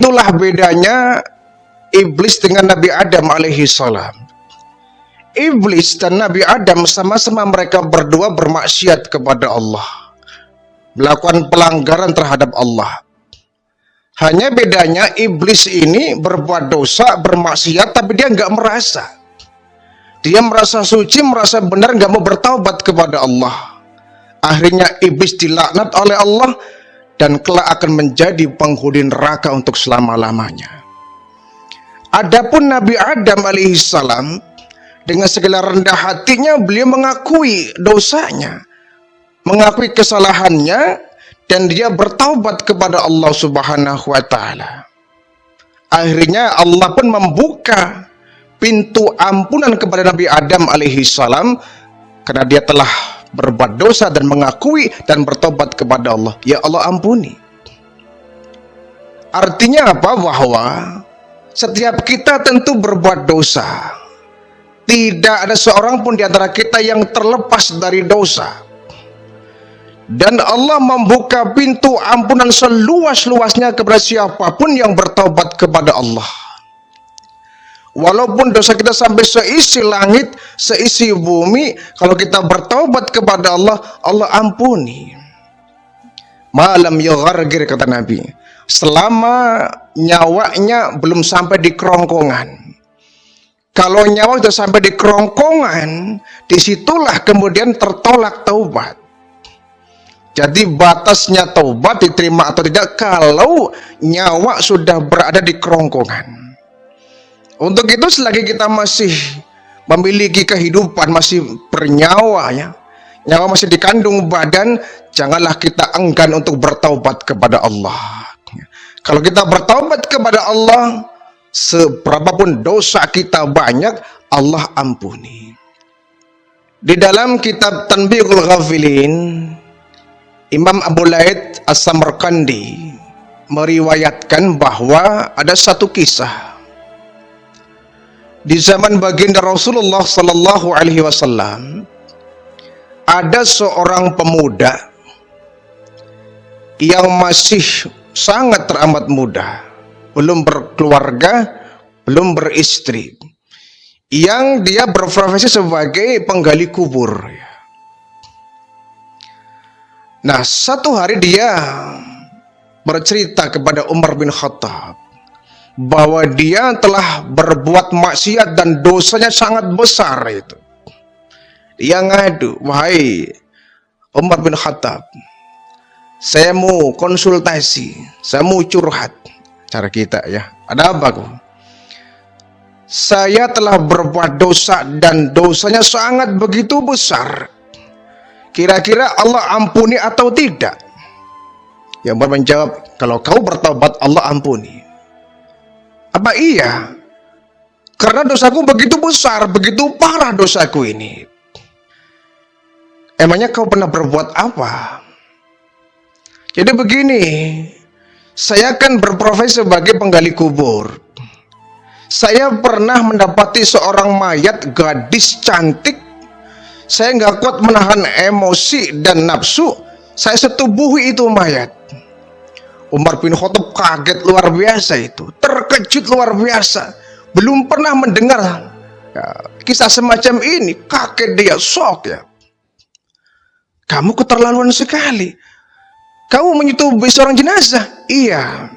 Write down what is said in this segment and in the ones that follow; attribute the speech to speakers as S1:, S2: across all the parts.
S1: Itulah bedanya iblis dengan Nabi Adam alaihi salam. Iblis dan Nabi Adam sama-sama mereka berdua bermaksiat kepada Allah, melakukan pelanggaran terhadap Allah. Hanya bedanya iblis ini berbuat dosa, bermaksiat, tapi dia nggak merasa. Dia merasa suci, merasa benar, nggak mau bertaubat kepada Allah. Akhirnya iblis dilaknat oleh Allah dan kelak akan menjadi penghuni neraka untuk selama-lamanya. Adapun Nabi Adam alaihissalam, dengan segala rendah hatinya beliau mengakui dosanya, mengakui kesalahannya, dan dia bertaubat kepada Allah Subhanahu wa Ta'ala. Akhirnya Allah pun membuka pintu ampunan kepada Nabi Adam alaihissalam karena dia telah berbuat dosa dan mengakui dan bertobat kepada Allah. Ya Allah, ampuni. Artinya apa? Bahwa setiap kita tentu berbuat dosa. Tidak ada seorang pun di antara kita yang terlepas dari dosa. Dan Allah membuka pintu ampunan seluas-luasnya kepada siapapun yang bertaubat kepada Allah. Walaupun dosa kita sampai seisi langit, seisi bumi, kalau kita bertaubat kepada Allah, Allah ampuni. Malam yughargir, kata Nabi, selama nyawanya belum sampai di kerongkongan. Kalau nyawa sudah sampai di kerongkongan, disitulah kemudian tertolak taubat. Jadi batasnya taubat diterima atau tidak kalau nyawa sudah berada di kerongkongan. Untuk itu selagi kita masih memiliki kehidupan, masih bernyawa, ya, nyawa masih dikandung badan, janganlah kita enggan untuk bertaubat kepada Allah. Kalau kita bertaubat kepada Allah, seberapapun dosa kita banyak, Allah ampuni. Di dalam kitab Tanbihul Ghafilin, Imam Abu Laid As-Samarqandi meriwayatkan bahwa ada satu kisah di zaman baginda Rasulullah Sallallahu Alaihi Wasallam. Ada seorang pemuda yang masih sangat teramat muda, belum berkeluarga, belum beristri, yang dia berprofesi sebagai penggali kubur. Nah, satu hari dia bercerita kepada Umar bin Khattab bahwa dia telah berbuat maksiat dan dosanya sangat besar itu. Dia ngadu, wahai Umar bin Khattab, saya mau konsultasi, saya mau curhat. Cara kita, ya, ada apa kok? Saya telah berbuat dosa dan dosanya sangat begitu besar. Kira-kira Allah ampuni atau tidak? Yang Umar menjawab, kalau kau bertobat Allah ampuni. Apa iya? Karena dosaku begitu besar, begitu parah dosaku ini. Emangnya kau pernah berbuat apa? Jadi begini, saya kan berprofesi sebagai penggali kubur. Saya pernah mendapati seorang mayat gadis cantik. Saya nggak kuat menahan emosi dan nafsu, saya setubuhi itu mayat. Umar bin Khattab kaget luar biasa itu, terkejut luar biasa. Belum pernah mendengar ya, kisah semacam ini, kaget dia, shock ya. Kamu keterlaluan sekali. Kamu menyetubuhi seorang jenazah? Iya.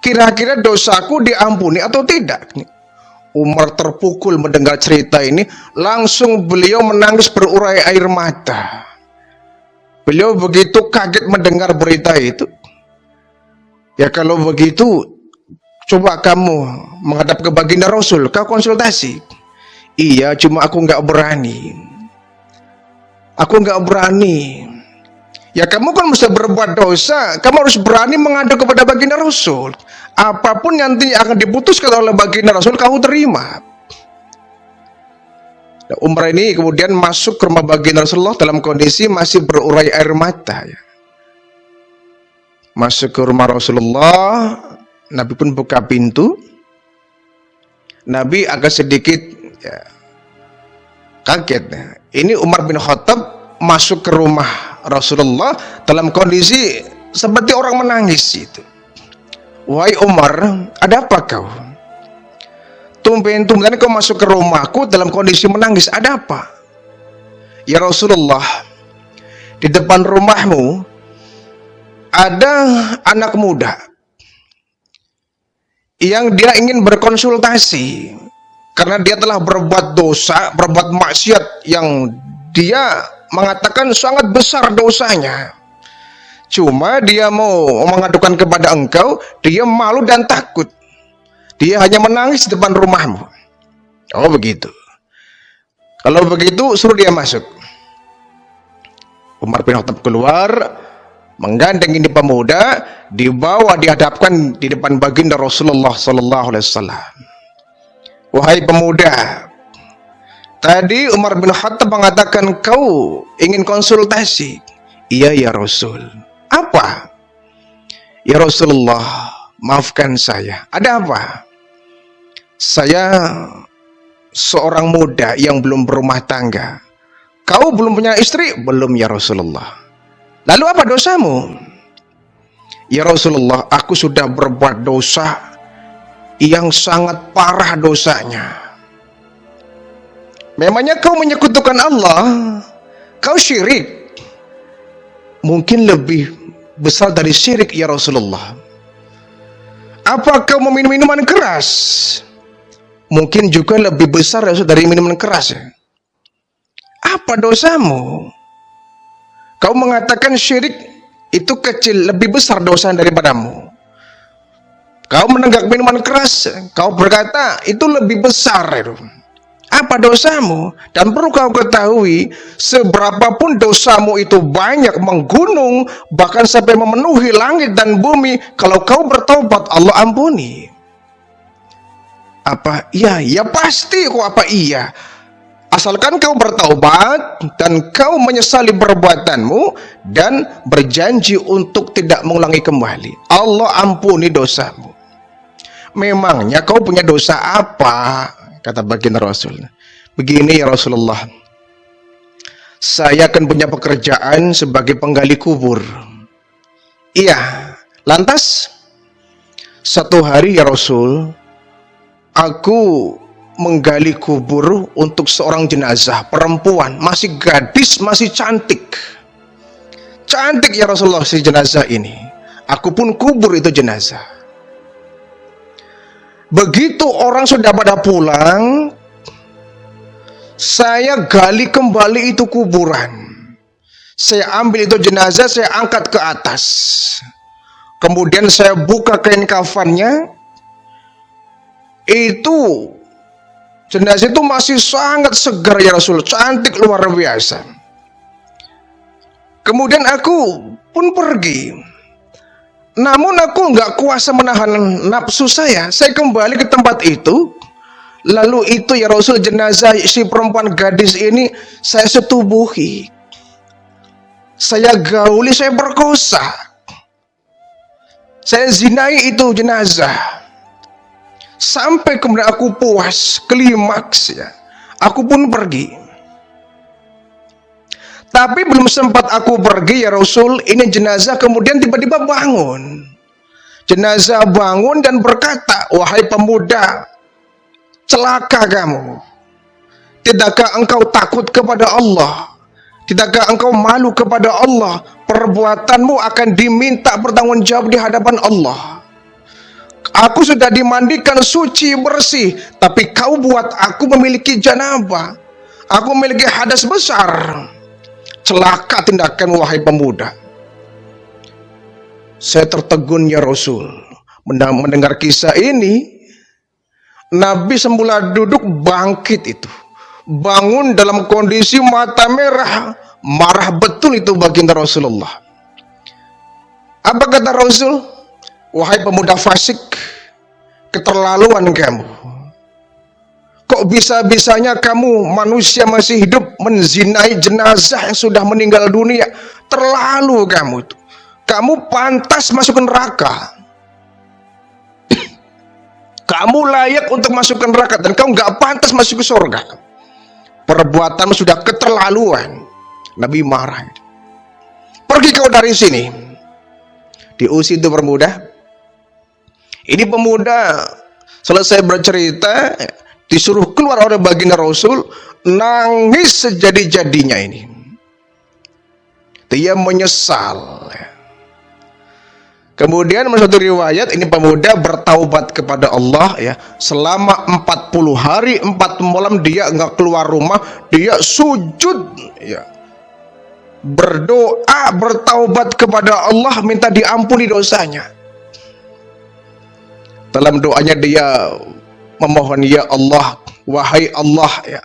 S1: Kira-kira dosaku diampuni atau tidak? Umar terpukul mendengar cerita ini, langsung beliau menangis berurai air mata. Beliau begitu kaget mendengar berita itu. Ya kalau begitu, coba kamu menghadap ke baginda Rasul, kau konsultasi. Iya, cuma aku nggak berani. Aku nggak berani. Ya kamu kan bisa berbuat dosa, kamu harus berani mengadu kepada baginda Rasul. Apapun nanti akan diputuskan oleh baginda Rasul, kamu terima. Nah, Umar ini kemudian masuk ke rumah baginda Rasulullah dalam kondisi masih berurai air mata. Ya. Masuk ke rumah Rasulullah, Nabi pun buka pintu. Nabi agak sedikit ya, kaget. Ya. Ini Umar bin Khattab masuk ke rumah Rasulullah dalam kondisi seperti orang menangis itu. "Wahai Umar, ada apa kau? Tumben-tumben kau masuk ke rumahku dalam kondisi menangis, ada apa?" "Ya Rasulullah, di depan rumahmu ada anak muda yang dia ingin berkonsultasi karena dia telah berbuat dosa, berbuat maksiat yang dia mengatakan sangat besar dosanya. Cuma dia mau mengadukan kepada engkau, dia malu dan takut. Dia hanya menangis di depan rumahmu." "Oh begitu. Kalau begitu suruh dia masuk." Umar bin Khattab keluar, menggandeng ini pemuda, dibawa dihadapkan di depan baginda Rasulullah sallallahu alaihi wasallam. "Wahai pemuda, tadi Umar bin Khattab mengatakan kau ingin konsultasi." "Iya ya Rasul." "Apa?" "Ya Rasulullah, maafkan saya." "Ada apa?" "Saya seorang muda yang belum berumah tangga." "Kau belum punya istri?" "Belum ya Rasulullah." "Lalu apa dosamu?" "Ya Rasulullah, aku sudah berbuat dosa yang sangat parah dosanya. Memangnya kau menyekutukan Allah? Kau syirik." "Mungkin lebih besar dari syirik ya Rasulullah." "Apa kau meminum minuman keras?" "Mungkin juga lebih besar dari minuman keras." "Apa dosamu? Kau mengatakan syirik itu kecil, lebih besar dosa daripadamu. Kau menenggak minuman keras, kau berkata itu lebih besar itu. Apa dosamu?" Dan perlu kau ketahui, seberapapun dosamu itu banyak, menggunung, bahkan sampai memenuhi langit dan bumi, kalau kau bertobat, Allah ampuni. "Apa iya?" "Ya pasti kok, apa iya. Asalkan kau bertaubat dan kau menyesali perbuatanmu dan berjanji untuk tidak mengulangi kembali, Allah ampuni dosamu." "Memangnya kau punya dosa apa?" kata baginda Rasul. "Begini ya Rasulullah, saya akan punya pekerjaan sebagai penggali kubur." "Iya, lantas?" "Satu hari ya Rasul, aku menggali kubur untuk seorang jenazah perempuan, masih gadis, masih cantik. Cantik ya Rasulullah si jenazah ini. Aku pun kubur itu jenazah. Begitu orang sudah pada pulang, saya gali kembali itu kuburan. Saya ambil itu jenazah, saya angkat ke atas. Kemudian saya buka kain kafannya. Itu jenazah itu masih sangat segar ya Rasul, cantik luar biasa. Kemudian aku pun pergi. Namun aku nggak kuasa menahan nafsu saya kembali ke tempat itu. Lalu itu ya Rasul, jenazah si perempuan gadis ini saya setubuhi, saya gauli, saya perkosa, saya zinai itu jenazah. Sampai kemudian aku puas, klimaks ya, aku pun pergi. Tapi belum sempat aku pergi ya Rasul, ini jenazah kemudian tiba-tiba bangun. Jenazah bangun dan berkata, "Wahai pemuda, celaka kamu. Tidakkah engkau takut kepada Allah? Tidakkah engkau malu kepada Allah? Perbuatanmu akan diminta bertanggung jawab di hadapan Allah. Aku sudah dimandikan suci bersih, tapi kau buat aku memiliki janabah. Aku memiliki hadas besar. Celaka tindakan wahai pemuda." Saya tertegun ya Rasul. Mendengar kisah ini, Nabi semula duduk bangkit itu, bangun dalam kondisi mata merah, marah betul itu baginda Rasulullah. Apa kata Rasul? "Wahai pemuda fasik, keterlaluan kamu. Kok bisa-bisanya kamu manusia masih hidup menzinai jenazah yang sudah meninggal dunia? Terlalu kamu itu. Kamu pantas masuk neraka. Kamu layak untuk masuk ke neraka dan kamu nggak pantas masuk ke surga. Perbuatanmu sudah keterlaluan." Nabi marah. "Pergi kau dari sini." Diusir itu bermuda. Ini pemuda selesai bercerita, disuruh keluar oleh baginda Rasul, nangis sejadi-jadinya ini. Dia menyesal. Kemudian menurut satu riwayat, ini pemuda bertaubat kepada Allah ya. Selama 40 hari 4 malam dia nggak keluar rumah, dia sujud ya. Berdoa, bertaubat kepada Allah, minta diampuni dosanya. Dalam doanya dia memohon, ya Allah, wahai Allah ya,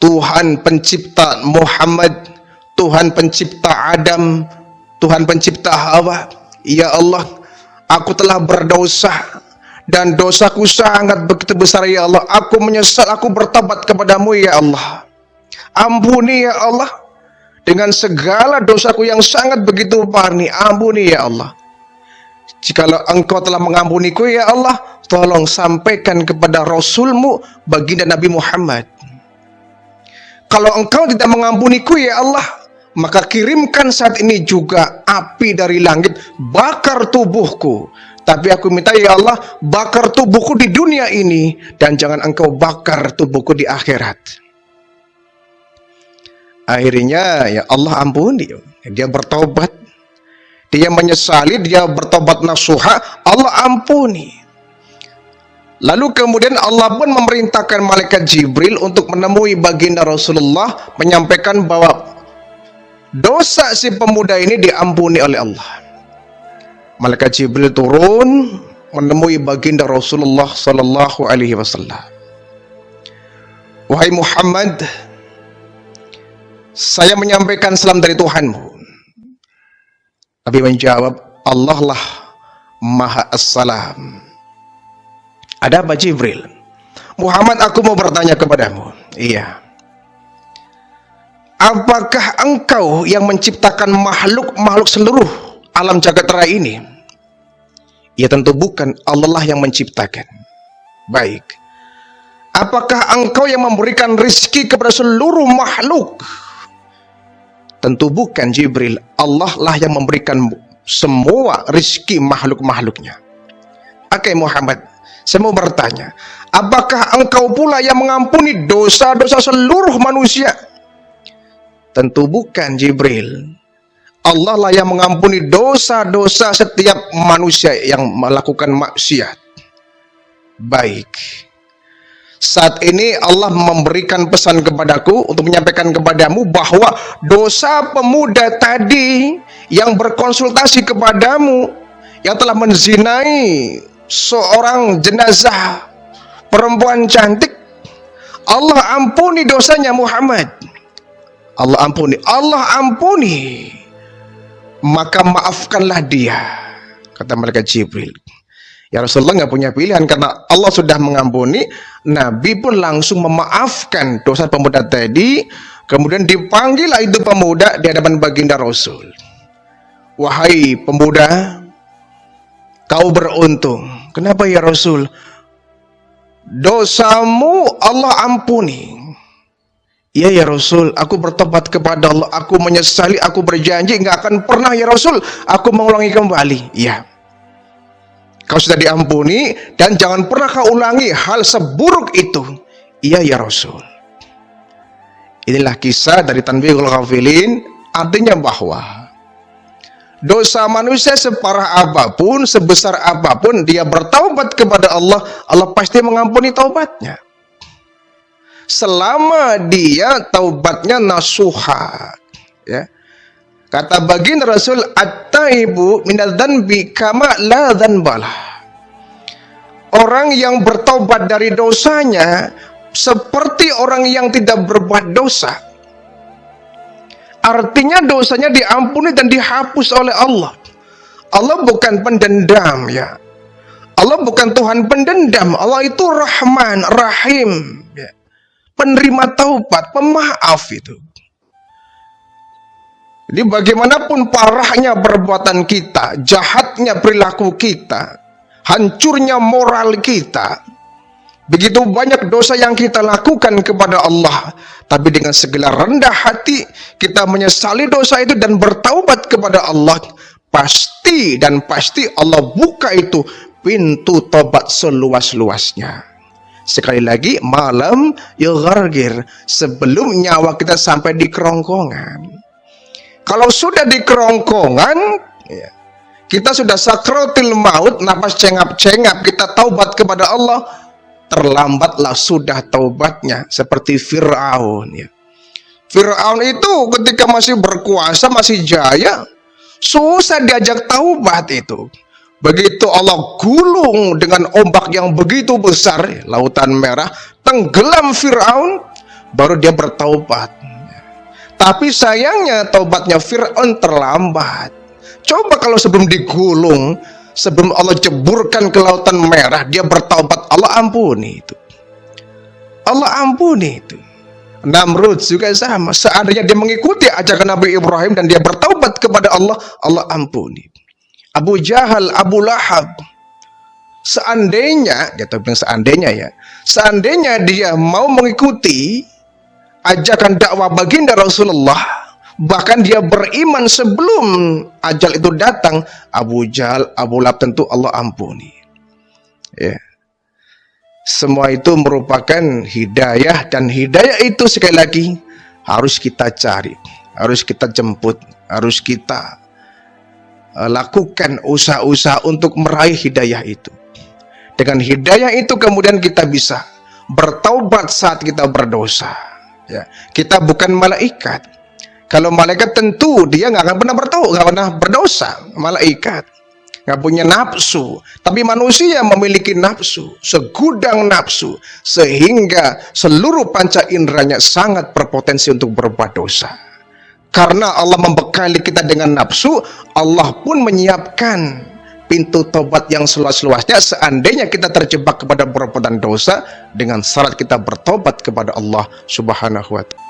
S1: Tuhan pencipta Muhammad, Tuhan pencipta Adam, Tuhan pencipta Hawa, ya Allah, aku telah berdosa dan dosaku sangat begitu besar ya Allah. Aku menyesal, aku bertobat kepadamu ya Allah. Ampuni ya Allah, dengan segala dosaku yang sangat begitu parni, ampuni ya Allah. Jikalau engkau telah mengampuniku ya Allah, tolong sampaikan kepada Rasulmu baginda Nabi Muhammad. Kalau engkau tidak mengampuniku ya Allah, maka kirimkan saat ini juga api dari langit, bakar tubuhku. Tapi aku minta ya Allah, bakar tubuhku di dunia ini, dan jangan engkau bakar tubuhku di akhirat. Akhirnya ya Allah ampuni. Dia bertobat, dia menyesali, dia bertobat nasuha, Allah ampuni. Lalu kemudian Allah pun memerintahkan malaikat Jibril untuk menemui baginda Rasulullah, menyampaikan bahwa dosa si pemuda ini diampuni oleh Allah. Malaikat Jibril turun menemui baginda Rasulullah sallallahu alaihi wasallam. Wahai Muhammad, saya menyampaikan salam dari Tuhanmu. Nabi menjawab, Allah lah Maha Assalam. Ada apa Jibril? Muhammad, aku mau bertanya kepadamu. Iya. Apakah engkau yang menciptakan makhluk seluruh alam jagat raya ini? Ya tentu bukan, Allah lah yang menciptakan. Baik. Apakah engkau yang memberikan rizki kepada seluruh makhluk? Tentu bukan Jibril, Allah lah yang memberikan semua rizki makhluk-makhluknya. Oke Muhammad, saya mau bertanya, apakah engkau pula yang mengampuni dosa-dosa seluruh manusia? Tentu bukan Jibril, Allah lah yang mengampuni dosa-dosa setiap manusia yang melakukan maksiat. Baik. Saat ini Allah memberikan pesan kepadaku untuk menyampaikan kepadamu bahwa dosa pemuda tadi yang berkonsultasi kepadamu, yang telah menzinai seorang jenazah perempuan cantik, Allah ampuni dosanya Muhammad. Allah ampuni, Allah ampuni. Maka maafkanlah dia, kata malaikat Jibril. Ya Rasulullah nggak punya pilihan, karena Allah sudah mengampuni. Nabi pun langsung memaafkan dosa pemuda tadi. Kemudian dipanggillah itu pemuda di hadapan baginda Rasul. Wahai pemuda, kau beruntung. Kenapa ya Rasul? Dosamu Allah ampuni. Iya ya Rasul, aku bertobat kepada Allah, aku menyesali, aku berjanji nggak akan pernah ya Rasul aku mengulangi kembali. Iya. Kau sudah diampuni dan jangan pernah kau ulangi hal seburuk itu. Iya ya Rasul. Inilah kisah dari Tanbihul Ghafilin, artinya bahwa dosa manusia separah apapun, sebesar apapun, dia bertaubat kepada Allah, Allah pasti mengampuni taubatnya. Selama dia taubatnya nasuha. Ya. Kata baginda Rasul, at-taibu minadz dzanbi kama la dzanbalah. Orang yang bertobat dari dosanya seperti orang yang tidak berbuat dosa. Artinya dosanya diampuni dan dihapus oleh Allah. Allah bukan pendendam ya. Allah bukan Tuhan pendendam. Allah itu Rahman, Rahim ya. Penerima taubat, pemaaf itu. Jadi bagaimanapun parahnya perbuatan kita, jahatnya perilaku kita, hancurnya moral kita, begitu banyak dosa yang kita lakukan kepada Allah, tapi dengan segala rendah hati kita menyesali dosa itu dan bertaubat kepada Allah, pasti dan pasti Allah buka itu pintu tobat seluas-luasnya. Sekali lagi, malam yughargir, sebelum nyawa kita sampai di kerongkongan. Kalau sudah di kerongkongan, ya, kita sudah sakratul maut, nafas cengap-cengap, kita taubat kepada Allah, terlambatlah sudah taubatnya. Seperti Fir'aun, ya. Fir'aun itu ketika masih berkuasa, masih jaya, susah diajak taubat itu. Begitu Allah gulung dengan ombak yang begitu besar, Lautan Merah, tenggelam Fir'aun, baru dia bertaubat. Tapi sayangnya taubatnya Fir'aun terlambat. Coba kalau sebelum digulung, sebelum Allah jeburkan ke Lautan Merah, dia bertaubat, Allah ampuni itu. Allah ampuni itu. Namrud juga sama, seandainya dia mengikuti ajakan Nabi Ibrahim dan dia bertaubat kepada Allah, Allah ampuni. Abu Jahal, Abu Lahab, seandainya, dia bilang seandainya ya, seandainya dia mau mengikuti ajakan dakwah baginda Rasulullah, bahkan dia beriman sebelum ajal itu datang, Abu Jahal, Abu Lahab tentu Allah ampuni. Ya. Semua itu merupakan hidayah, dan hidayah itu sekali lagi harus kita cari, harus kita jemput, harus kita lakukan usaha-usaha untuk meraih hidayah itu. Dengan hidayah itu kemudian kita bisa bertaubat saat kita berdosa, ya. Kita bukan malaikat. Kalau malaikat tentu dia nggak akan pernah nggak pernah berdosa. Malaikat nggak punya nafsu, tapi manusia memiliki nafsu, segudang nafsu, sehingga seluruh panca inderanya sangat berpotensi untuk berbuat dosa. Karena Allah membekali kita dengan nafsu, Allah pun menyiapkan pintu tobat yang seluas-luasnya seandainya kita terjebak kepada perbuatan dosa, dengan syarat kita bertobat kepada Allah Subhanahu wa Ta'ala.